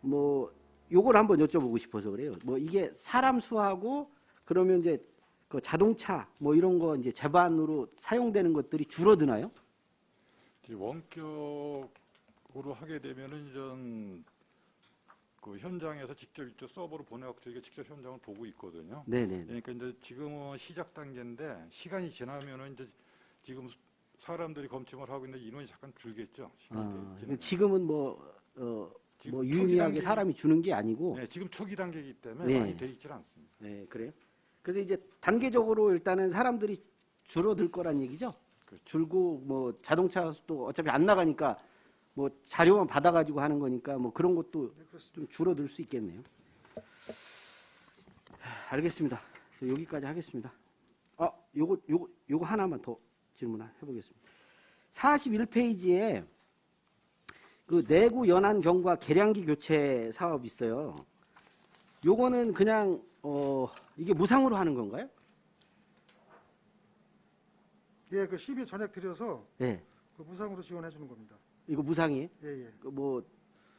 Speaker 5: 뭐 요걸 한번 여쭤보고 싶어서 그래요. 뭐 이게 사람 수하고 그러면 이제 그 자동차 뭐 이런 거 이제 제반으로 사용되는 것들이 줄어드나요?
Speaker 6: 이제 원격으로 하게 되면은 이제 그 현장에서 직접 이쪽 서버로 보내갖고 저희가 직접 현장을 보고 있거든요.
Speaker 5: 네네.
Speaker 6: 그러니까 이제 지금은 시작 단계인데 시간이 지나면은 이제 지금 사람들이 검침을 하고 있는데 인원이 잠깐 줄겠죠. 시간이 지나면.
Speaker 5: 지금은
Speaker 6: 지금
Speaker 5: 뭐
Speaker 6: 초기
Speaker 5: 유의미하게
Speaker 6: 단계이기-
Speaker 5: 사람이 주는 게 아니고.
Speaker 6: 네, 지금 초기 단계이기 때문에
Speaker 5: 네.
Speaker 6: 많이 돼 있질 않습니다.
Speaker 5: 네, 그래요. 그래서 이제 단계적으로 일단은 사람들이 줄어들 거란 얘기죠.
Speaker 6: 그렇죠.
Speaker 5: 줄고 뭐 자동차도 어차피 안 나가니까 뭐 자료만 받아가지고 하는 거니까 뭐 그런 것도 좀 줄어들 수 있겠네요. 알겠습니다. 그래서 여기까지 하겠습니다. 요거 하나만 더 질문해 보겠습니다. 41페이지에 그 내구 연한 경과 계량기 교체 사업 있어요. 요거는 그냥 이게 무상으로 하는 건가요?
Speaker 2: 예, 그 시비 전액 드려서
Speaker 5: 네.
Speaker 2: 그 무상으로 지원해 주는 겁니다.
Speaker 5: 이거 무상이에요?
Speaker 2: 예, 예.
Speaker 5: 그 뭐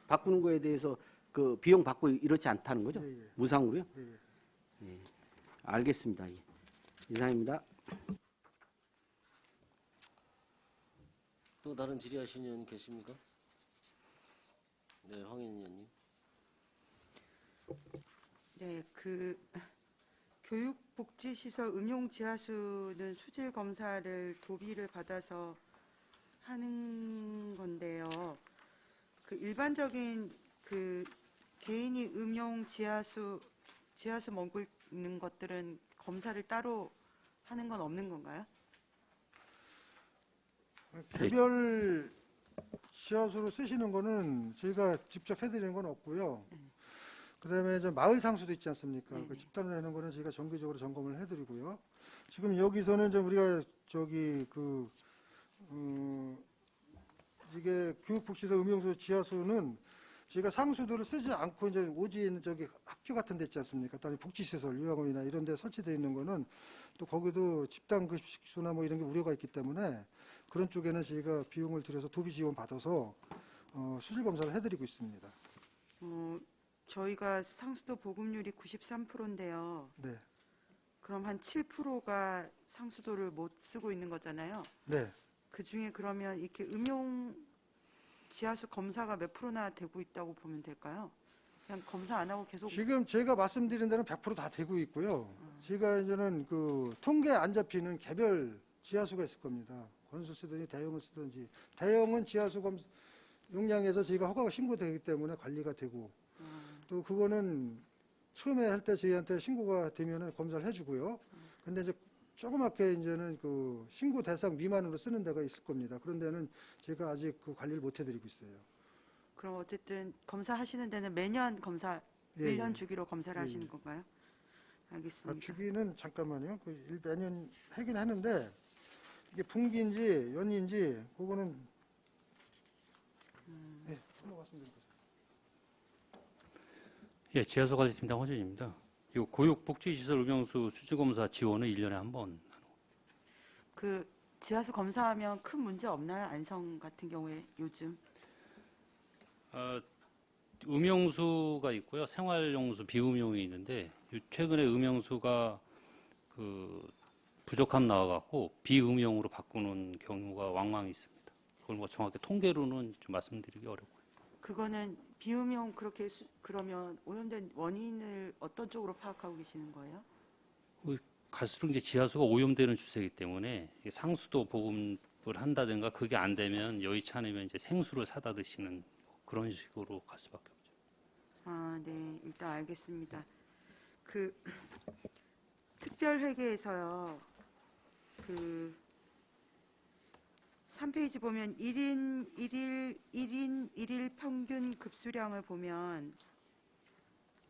Speaker 5: 바꾸는 거에 대해서 그 비용 받고 이렇지 않다는 거죠?
Speaker 2: 예, 예.
Speaker 5: 무상으로요?
Speaker 2: 예, 예.
Speaker 5: 알겠습니다. 예. 이상입니다.
Speaker 1: 또 다른 질의하시는 의원 계십니까? 네, 황혜인 의원님.
Speaker 7: 네, 교육복지시설 음용지하수는 수질 검사를 도비를 받아서 하는 건데요. 그 일반적인 그 개인이 지하수 머금는 것들은 검사를 따로 하는 건 없는 건가요?
Speaker 2: 개별 지하수로 쓰시는 거는 저희가 직접 해드리는 건 없고요. 그다음에 이제 마을 상수도 있지 않습니까? 그 집단으로 내는 거는 저희가 정기적으로 점검을 해드리고요. 지금 여기서는 이제 우리가 이게 교육복지시설 음용수 지하수는 저희가 상수도를 쓰지 않고 이제 오지 있는 학교 같은 데 있지 않습니까? 또 아니면 복지시설, 요양원이나 이런 데 설치되어 있는 거는 또 거기도 집단 급식소나 뭐 이런 게 우려가 있기 때문에 그런 쪽에는 저희가 비용을 들여서 도비 지원 받아서 수질 검사를 해드리고 있습니다.
Speaker 7: 저희가 상수도 보급률이 93%인데요.
Speaker 2: 네,
Speaker 7: 그럼 한 7%가 상수도를 못 쓰고 있는 거잖아요.
Speaker 2: 네.
Speaker 7: 그 중에 그러면 이렇게 음용 지하수 검사가 몇 프로나 되고 있다고 보면 될까요? 그냥 검사 안 하고 계속
Speaker 2: 지금 제가 말씀드린 데는 100% 다 되고 있고요. 제가 이제는 그 통계 안 잡히는 개별 지하수가 있을 겁니다. 건수 쓰든지 대형을 쓰든지 대형은 지하수 용량에서 저희가 허가가 신고되기 때문에 관리가 되고 또 그거는 처음에 할 때 저희한테 신고가 되면은 검사를 해주고요. 근데 이제 조그맣게 이제는 그 신고 대상 미만으로 쓰는 데가 있을 겁니다. 그런 데는 제가 아직 그 관리를 못 해드리고 있어요.
Speaker 7: 그럼 어쨌든 검사하시는 데는 매년 검사
Speaker 2: 예,
Speaker 7: 1년
Speaker 2: 예.
Speaker 7: 주기로 검사를
Speaker 2: 예,
Speaker 7: 하시는
Speaker 2: 예.
Speaker 7: 건가요? 알겠습니다.
Speaker 2: 주기는 잠깐만요. 매년 하긴 하는데 이게 분기인지 연인지 그거는 예, 한번 말씀드릴게요.
Speaker 8: 예, 지하수관리팀장 허준입니다. 이 고육복지시설 음용수 수질검사 지원은 1년에 한 번.
Speaker 7: 그 지하수 검사하면 큰 문제 없나요? 안성 같은 경우에 요즘
Speaker 8: 음용수가 있고요. 생활용수, 비음용이 있는데 최근에 음용수가 그 부족함 나와갖고 비음용으로 바꾸는 경우가 왕왕 있습니다. 그걸 뭐 정확히 통계로는 좀 말씀드리기 어렵고요.
Speaker 7: 그거는 비음용 그러면 오염된 원인을 어떤 쪽으로 파악하고 계시는 거예요?
Speaker 8: 갈수록 이제 지하수가 오염되는 추세이기 때문에 이게 상수도 보급을 한다든가 그게 안 되면 여의치 않으면 이제 생수를 사다 드시는 그런 식으로 갈 수밖에 없죠.
Speaker 7: 아, 네, 일단 알겠습니다. 그 특별회계에서요. 그 3페이지 보면 1일 평균 급수량을 보면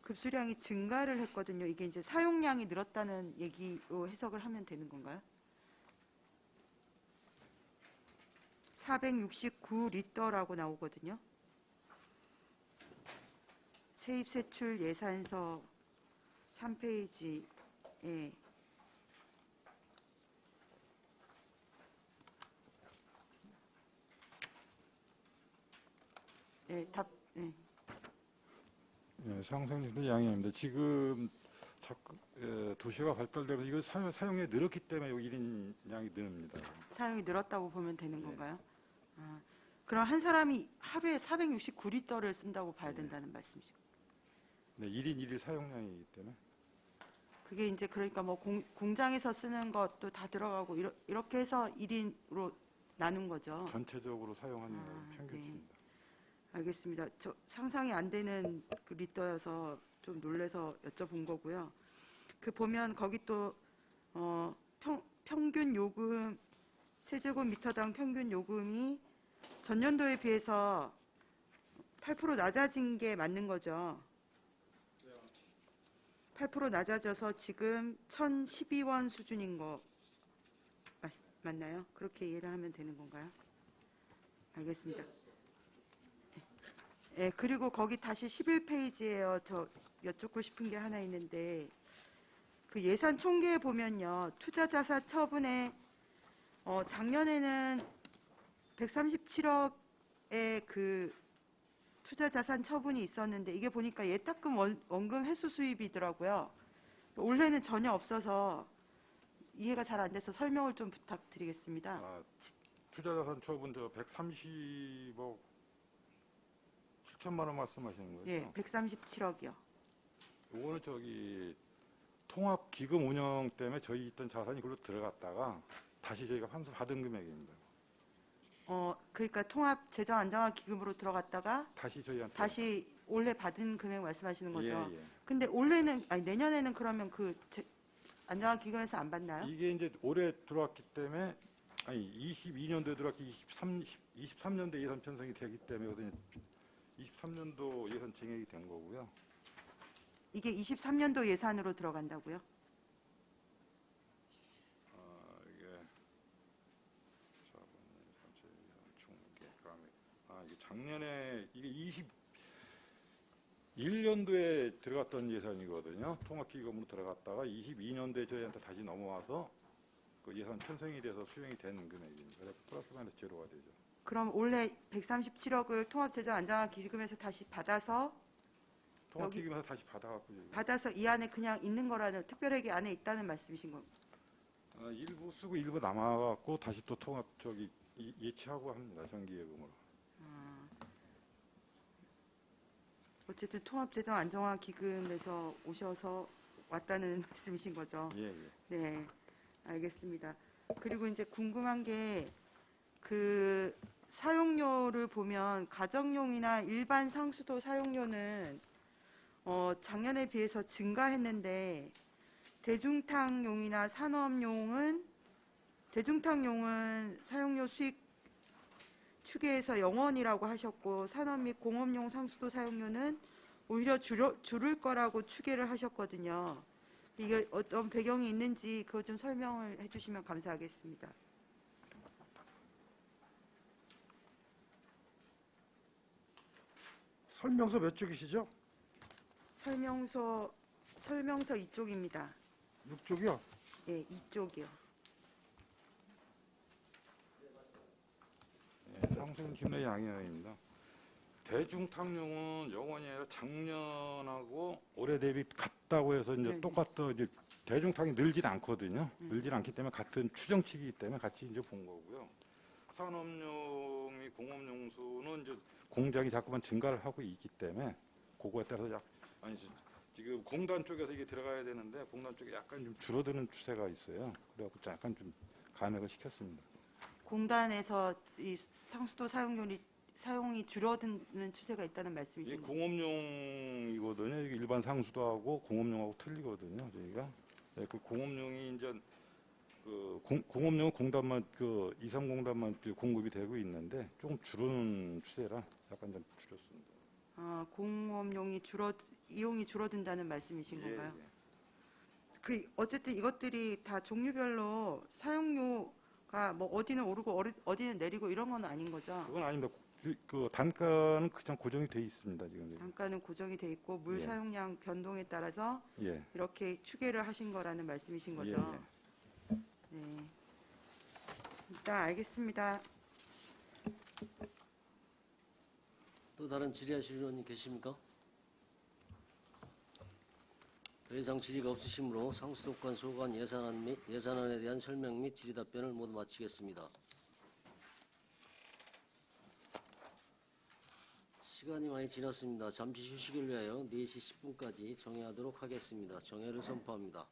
Speaker 7: 급수량이 증가를 했거든요. 이게 이제 사용량이 늘었다는 얘기로 해석을 하면 되는 건가요? 469리터라고 나오거든요. 세입세출 예산서 3페이지에 네, 네.
Speaker 6: 예, 상생률도 양해입니다. 지금 도시가 발달되면서 이거 사용이 늘었기 때문에 여기 1인량이 느릅니다.
Speaker 7: 사용이 늘었다고 보면 되는 건가요? 아, 그럼 한 사람이 하루에 469리터를 쓴다고 봐야 된다는 말씀이시죠?
Speaker 6: 네, 1인 1일 사용량이기 때문에.
Speaker 7: 그게 이제 그러니까 뭐 공장에서 쓰는 것도 다 들어가고 이렇게 해서 1인으로 나눈 거죠.
Speaker 6: 전체적으로 사용하는
Speaker 7: 아,
Speaker 6: 평균치입니다.
Speaker 7: 알겠습니다. 저 상상이 안 되는 그 리터여서 좀 놀래서 여쭤본 거고요. 그 보면 거기 또 평균 요금 세제곱미터당 평균 요금이 전년도에 비해서 8% 낮아진 게 맞는 거죠. 8% 낮아져서 지금 1,012원 수준인 거 맞나요? 그렇게 이해를 하면 되는 건가요? 알겠습니다. 예, 그리고 거기 다시 11페이지에요. 저 여쭙고 싶은 게 하나 있는데 그 예산 총계에 보면요. 투자자산 처분에 작년에는 137억의 그 투자자산 처분이 있었는데 이게 보니까 예탁금 원금 회수 수입이더라고요. 올해는 전혀 없어서 이해가 잘 안 돼서 설명을 좀 부탁드리겠습니다.
Speaker 6: 아, 투자자산 처분 저 130억 7천만 원 말씀하시는 거죠?
Speaker 7: 예, 137억이요.
Speaker 6: 요거는 저기 통합 기금 운영 때문에 저희 있던 자산이 그걸로 들어갔다가 다시 저희가 환수 받은 금액입니다.
Speaker 7: 그러니까 통합 재정 안정화 기금으로 들어갔다가
Speaker 6: 다시 저희한테
Speaker 7: 다시 올해 받은 금액 말씀하시는 거죠.
Speaker 6: 예, 예.
Speaker 7: 근데 올해는 아니 내년에는 그러면 그 안정화 기금에서 안 받나요?
Speaker 6: 이게 이제 올해 들어왔기 때문에 아니 22년도에 들어왔기 23년도 예산 편성이 되기 때문에 23년도 예산 증액이 된 거고요.
Speaker 7: 이게 23년도 예산으로 들어간다고요?
Speaker 6: 이게 자본의 전체 예산 총계감액. 이게 작년에 이게 21년도에 들어갔던 예산이거든요. 통합기금으로 들어갔다가 22년도에 저희한테 다시 넘어와서 그 예산 편성이 돼서 수용이 되는 금액입니다. 그래서 플러스 마이너스 제로가 되죠.
Speaker 7: 그럼 올해 137억을 통합 재정 안정화 기금에서 다시 받아서
Speaker 6: 통합기금에서 다시 받아갖고 지금
Speaker 7: 받아서 이 안에 그냥 있는 거라는 특별회계 안에 있다는 말씀이신 겁니다.
Speaker 6: 일부 쓰고 일부 남아갖고 다시 또 통합 예치하고 합니다. 정기예금으로.
Speaker 7: 어쨌든 통합 재정 안정화 기금에서 오셔서 왔다는 말씀이신 거죠.
Speaker 6: 예, 예.
Speaker 7: 네, 알겠습니다. 그리고 이제 궁금한 게 그 사용료를 보면 가정용이나 일반 상수도 사용료는 작년에 비해서 증가했는데 대중탕용이나 산업용은 대중탕용은 사용료 수익 추계에서 0원이라고 하셨고 산업 및 공업용 상수도 사용료는 오히려 줄을 거라고 추계를 하셨거든요. 이게 어떤 배경이 있는지 그거 좀 설명을 해주시면 감사하겠습니다.
Speaker 2: 설명서 몇 쪽이시죠?
Speaker 7: 설명서 이쪽입니다.
Speaker 2: 6쪽이요?
Speaker 7: 예, 이쪽이요.
Speaker 6: 상승 김내 양현입니다. 대중탕용은 영원이 아니라 작년하고 올해 대비 같다고 해서 이제
Speaker 7: 네.
Speaker 6: 똑같다. 이제 대중탕이 늘질 않거든요. 늘질 않기 때문에 같은 추정치이기 때문에 같이 이제 본 거고요. 산업용 및 공업용수는 이제 공작이 자꾸만 증가를 하고 있기 때문에 그거에 따라서 지금 공단 쪽에서 이게 들어가야 되는데 공단 쪽에 약간 좀 줄어드는 추세가 있어요. 그래갖고 약간 좀 감액을 시켰습니다.
Speaker 7: 공단에서 이 상수도 사용이 줄어드는 추세가 있다는
Speaker 6: 이게
Speaker 7: 말씀이신 거죠?
Speaker 6: 공업용이거든요. 이게 일반 상수도하고 공업용하고 틀리거든요. 저희가 그 공업용이 이제 그 공업용은 공단만 그 이상 공단만 공급이 되고 있는데 조금 줄어드는 추세라 약간 좀 줄였습니다.
Speaker 7: 공업용이 이용이 줄어든다는 말씀이신 건가요?
Speaker 6: 예.
Speaker 7: 그 어쨌든 이것들이 다 종류별로 사용료가 뭐 어디는 오르고 어디는 내리고 이런 건 아닌 거죠?
Speaker 6: 그건 아닙니다. 그 단가는 그냥 고정이 돼 있습니다. 지금.
Speaker 7: 단가는 고정이 돼 있고 물
Speaker 6: 예.
Speaker 7: 사용량 변동에 따라서
Speaker 6: 예.
Speaker 7: 이렇게 추계를 하신 거라는 말씀이신 거죠?
Speaker 6: 예.
Speaker 7: 네. 일단 알겠습니다.
Speaker 1: 또 다른 질의하실 의원님 계십니까? 더 이상 질의가 없으시므로 상수도권 소관 예산안에 대한 설명 및 질의 답변을 모두 마치겠습니다. 시간이 많이 지났습니다. 잠시 휴식을 위하여 4시 10분까지 정회하도록 하겠습니다. 정회를 선포합니다.